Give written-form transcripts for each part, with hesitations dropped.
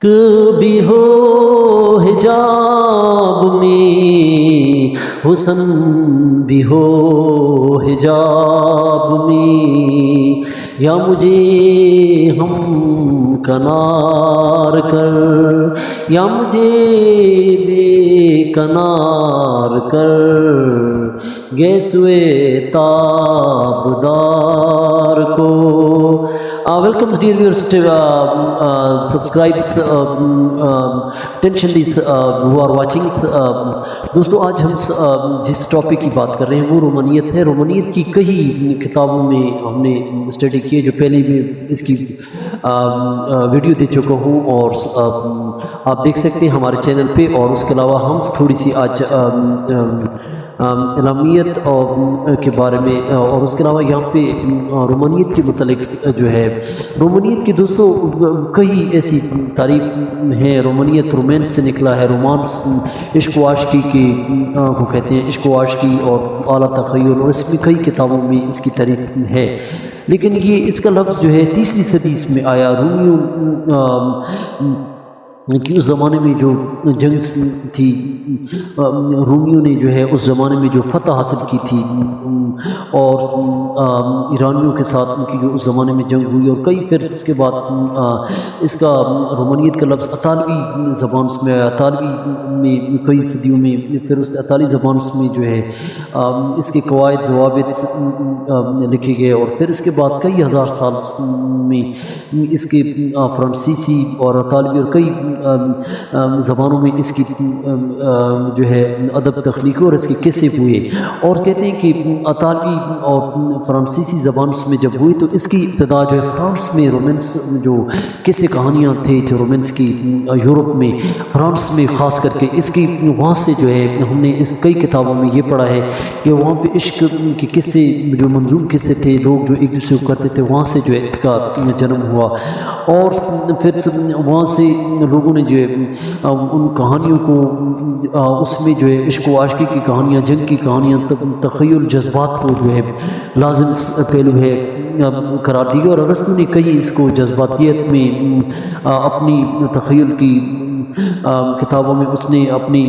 کبھی ہو حجاب میں حسن بھی ہو حجاب میں، یا مجھے ہم کنار کر، یا مجھے بے کنار کر، گیسوئے تابدار کو۔ Welcome dear viewers to subscribes attention these who are watching. دوستو آج ہم جس ٹاپک کی بات کر رہے ہیں وہ رومانیت ہے۔ رومانیت کی کئی کتابوں میں ہم نے اسٹڈی کی ہے، جو پہلے میں اس کی ویڈیو دے چکا ہوں، اور آپ دیکھ سکتے ہیں ہمارے چینل پہ۔ اور اس کے علاوہ ہم تھوڑی سی آج اعلامیت کے بارے میں، اور اس کے علاوہ یہاں پہ رومانیت کے متعلق جو ہے، رومانیت کی دوستو کئی ایسی تعریف ہیں۔ رومانیت رومانس سے نکلا ہے، رومانس عشق و عاشقی کے کو کہتے ہیں، عشق و عاشقی اور اعلیٰ تخیل، اور اس میں کئی کتابوں میں اس کی تعریف ہے۔ لیکن یہ اس کا لفظ جو ہے تیسری صدی میں آیا۔ رومیوں کہ اس زمانے میں جو جنگ تھی، رومیوں نے جو ہے اس زمانے میں جو فتح حاصل کی تھی، اور ایرانیوں کے ساتھ ان کی جو اس زمانے میں جنگ ہوئی، اور کئی پھر اس کے بعد اس کا رومانیت کا لفظ اطالوی زبان میں آیا۔ اطالوی میں کئی صدیوں میں پھر اس اطالوی زبان میں جو ہے اس کے قواعد ضوابط لکھے گئے، اور پھر اس کے بعد کئی ہزار سال میں اس کے فرانسیسی اور اطالوی اور کئی زبانوں میں اس کی جو ہے ادب تخلیق اور اس کے قصے ہوئے۔ اور کہتے ہیں کہ اطالوی اور فرانسیسی زبان میں جب ہوئی تو اس کی ابتدا جو ہے فرانس میں رومانس جو قصے کہانیاں تھے رومانس کی، یورپ میں فرانس میں خاص کر کے اس کی وہاں سے جو ہے ہم نے اس کئی کتابوں میں یہ پڑھا ہے کہ وہاں پہ عشق کے قصے جو منظوم قصے تھے، لوگ جو ایک دوسرے کو کرتے تھے، وہاں سے جو ہے اس کا جنم ہوا۔ اور پھر وہاں سے لوگوں نے جو ہے ان کہانیوں کو اس میں جو ہے عشق و عاشقی کی کہانیاں، جنگ کی کہانیاں، تخیل، جذبات کو جو ہے لازم پہلو ہے قرار دی، اور ارسطو نے کئی اس کو جذباتیت میں اپنی تخیل کی کتابوں میں اس نے اپنی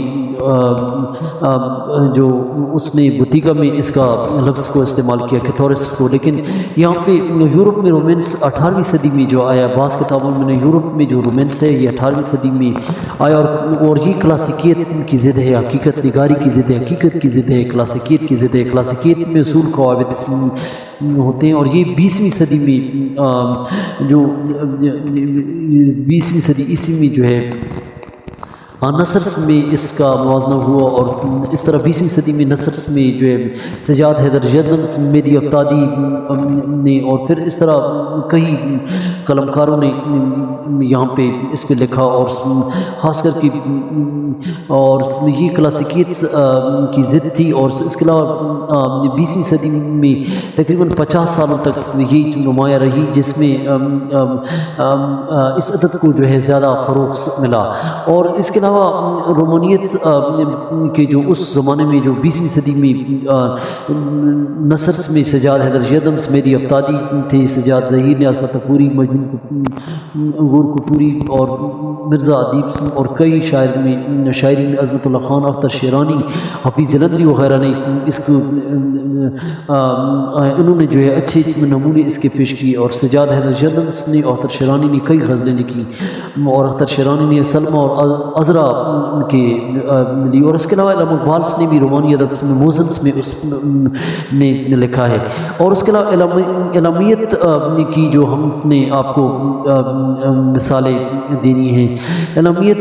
جو اس نے بوتیکا میں اس کا لفظ کو استعمال کیا، کیتھورس کو۔ لیکن یہاں پہ یورپ میں رومانس 18ویں صدی میں جو آیا، بعض کتابوں میں یورپ میں جو رومانس ہے یہ 18ویں صدی میں آیا، اور یہ کلاسیکیت کی ضد ہے، حقیقت نگاری کی ضد ہے، حقیقت کی ضد ہے، کلاسیکیت کی ضد ہے۔ کلاسیکیت میں اصول قواعد ہوتے ہیں، اور یہ 20ویں صدی میں جو 20ویں صدی عیسوی میں جو ہے نثر میں اس کا موازنہ ہوا، اور اس طرح 20ویں صدی میں نثر میں جو ہے سجاد حیدر جردن، مہدی ابتادی نے، اور پھر اس طرح کئی قلمکاروں نے یہاں پہ اس پہ لکھا، اور خاص کر کے اور یہ کلاسیکیت کی ضد تھی۔ اور اس کے علاوہ 20ویں صدی میں تقریباً 50 سالوں تک یہ نمایاں رہی، جس میں اس ادب کو جو ہے زیادہ فروغ ملا۔ اور اس کے علاوہ رومانیت کے جو اس زمانے میں جو 20ویں صدی میں نثر میں سجاد حیدر جردن، مہدی ابتادی تھے، سجاد ظہیر، نیاز فتح پوری، مجنون غور کپوری، اور مرزا ادیب، اور کئی شاعرین میں عظمت اللہ خان، اختر شیرانی، حفیظ جلندری وغیرہ نے اس کو انہوں نے جو ہے اچھے نمونے اس کے پیش کیے۔ اور سجاد حیدر جردن نے، اختر شیرانی نے کئی غزلیں لکھی، اور اختر شیرانی نے سلمہ اور عذرا کے لی، اور اس کے علاوہ علامہ اقبال نے بھی رومانی ادب میں موزنس میں اس نے لکھا ہے۔ اور اس کے علاوہ اعلامیت کی جو ہم نے آپ کو مثالیں دینی ہیں، اعلامیت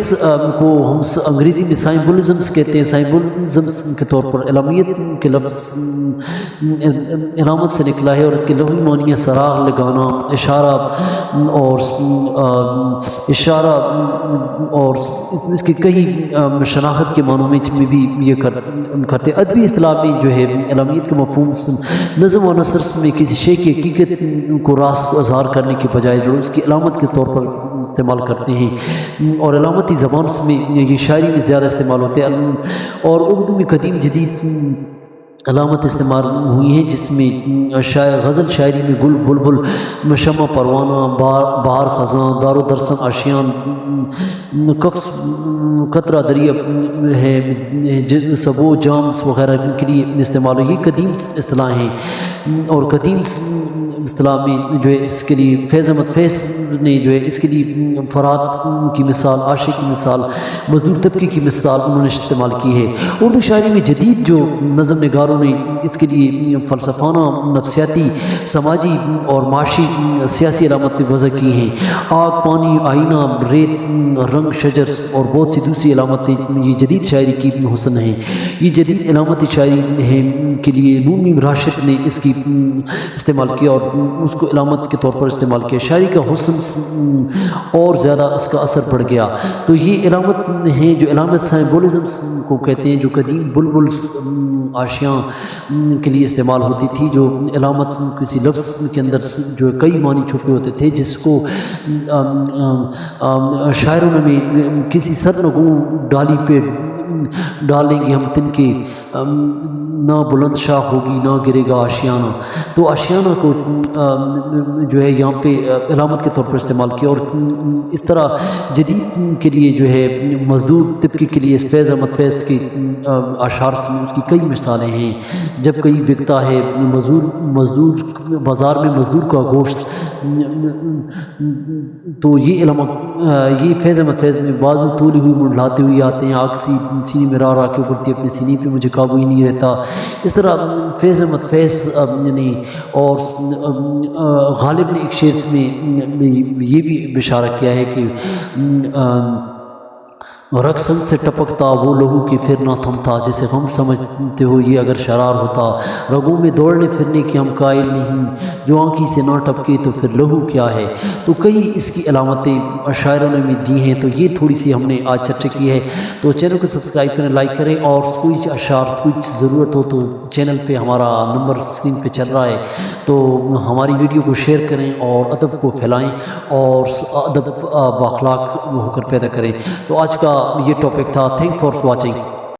کو ہم انگریزی میں سائمبولزمس کہتے ہیں۔ سائمبولزمس کے طور پر اعلامیت کے لفظ علامت سے نکلا ہے، اور اس کے لغوی معنی سراغ لگانا، اشارہ، اور اس کے کئی شناخت کے معنوں میں بھی یہ کرتے۔ ادبی اصطلاح میں جو ہے اعلامیت کا مفہوم نظم و نثر میں کسی شے کی حقیقت کو راست کو اظہار کرنے کے بجائے جو اس کی علامت کے طور پر استعمال کرتے ہیں، اور علامتی زبان میں یہ شاعری میں زیادہ استعمال ہوتے ہیں، اور اردو میں قدیم جدید علامت استعمال ہوئی ہیں، جس میں غزل شاعری میں گل بلبل، شمع پروانہ، بہار خزاں، دار و درسن آشیان، کف قطرہ دریا ہے، سبو جامس وغیرہ کے لیے استعمال ہوئی. یہ قدیم اصطلاح ہیں، اور قدیم اصطلاح میں جو ہے اس کے لیے فیض احمد فیض نے جو ہے اس کے لیے فرات کی مثال، عاشق کی مثال، مزدور طبقے کی مثال انہوں نے استعمال کی ہے. اردو شاعری میں جدید جو نظم نگاروں نے اس کے لیے فلسفانہ، نفسیاتی، سماجی اور معاشی سیاسی علامتیں وضع کی ہیں. آگ، پانی، آئینہ، ریت، رنگ، شجر اور بہت سی دوسری علامتیں یہ جدید شاعری کی حسن ہیں. یہ جدید علامت شاعری ہے کے لیے نون میم راشد نے اس کی استعمال کیا اور اس کو علامت کے طور پر استعمال کیا. شاعری کا حسن اور زیادہ اس کا اثر پڑ گیا. تو یہ علامت ہیں جو علامت سائمبولزم کو کہتے ہیں، جو قدیم بلبل آشیاں کے لیے استعمال ہوتی تھی. جو علامت کسی لفظ کے اندر جو کئی معنی چھپے ہوتے تھے، جس کو شاعروں نے کسی سرنگوں ڈالی پہ ڈالیں گے ہم تن کے، نہ بلند شاہ ہوگی نہ گرے گا آشیانہ. تو آشیانہ کو جو ہے یہاں پہ علامت کے طور پر استعمال کیا. اور اس طرح جدید کے لیے جو ہے مزدور طبقے کے لیے فیض احمد فیض کے اشعار میں اس کی کئی مثالیں ہیں. جب کئی بکتا ہے مزدور بازار میں مزدور کا گوشت، تو یہ علامت یہ فیض احمد فیض میں بازو تولی ہوئی منڈلاتے ہوئے آتے ہیں، آگ سینے میں را کے ابھرتی اپنے سینے پہ مجھے قابو ہی نہیں رہتا. اس طرح فیض احمد فیض نے اور غالب نے ایک شعر میں یہ بھی اشارہ کیا ہے کہ رقصن سے ٹپکتا وہ لہو کی پھر نہ تھمتا، جسے غم سمجھتے ہو یہ اگر شرار ہوتا. رگوں میں دوڑنے پھرنے کی ہم قائل نہیں، جو آنکھی سے نہ ٹپکے تو پھر لہو کیا ہے. تو کئی اس کی علامتیں شاعروں نے دی ہیں. تو یہ تھوڑی سی ہم نے آج چرچا کی ہے. تو چینل کو سبسکرائب کریں، لائک کریں، اور کوئی اشعار کوئی ضرورت ہو تو چینل پہ ہمارا نمبر اسکرین پہ چل رہا ہے، تو ہماری ویڈیو کو شیئر کریں اور ادب کو پھیلائیں اور ادب باخلاق ہو کر پیدا کریں. تو آج کا یہ ٹاپک تھا. Thank for watching.